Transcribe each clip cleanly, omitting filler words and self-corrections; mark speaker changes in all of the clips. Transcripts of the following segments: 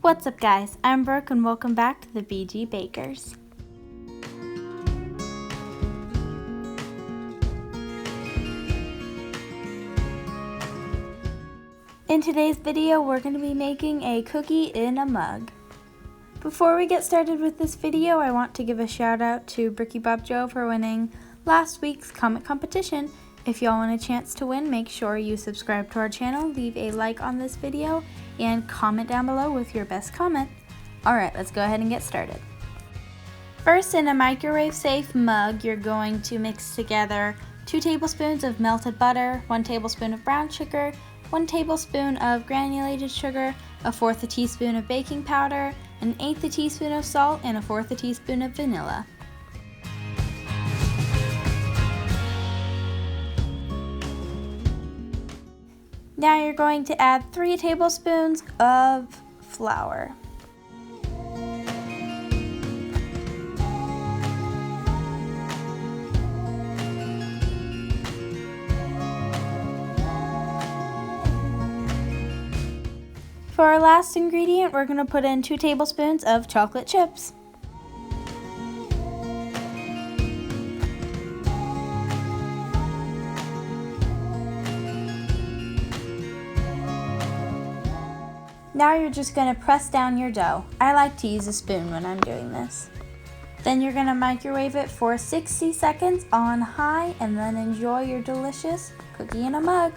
Speaker 1: What's up guys, I'm Brooke and welcome back to the BG Bakers. In today's video, we're going to be making a cookie in a mug. Before we get started with this video, I want to give a shout out to Bricky Bob Joe for winning last week's comic competition. If y'all want a chance to win, make sure you subscribe to our channel, leave a like on this video, and comment down below with your best comment. Alright, let's go ahead and get started. First, in a microwave safe mug, you're going to mix together 2 tablespoons of melted butter, 1 tablespoon of brown sugar, 1 tablespoon of granulated sugar, 1/4 teaspoon of baking powder, 1/8 teaspoon of salt, and 1/4 teaspoon of vanilla. Now you're going to add 3 tablespoons of flour. For our last ingredient, we're going to put in 2 tablespoons of chocolate chips. Now you're just going to press down your dough. I like to use a spoon when I'm doing this. Then you're going to microwave it for 60 seconds on high and then enjoy your delicious cookie in a mug.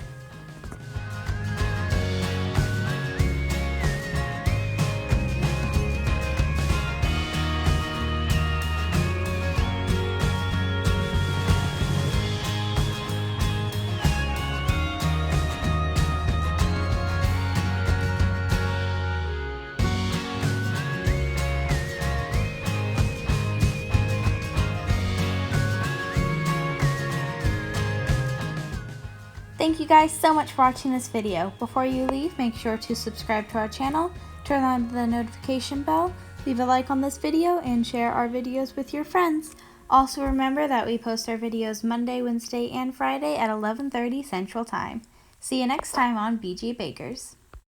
Speaker 1: Thank you guys so much for watching this video. Before you leave, make sure to subscribe to our channel, turn on the notification bell, leave a like on this video, and share our videos with your friends. Also remember that we post our videos Monday, Wednesday, and Friday at 11:30 Central Time. See you next time on BG Bakers.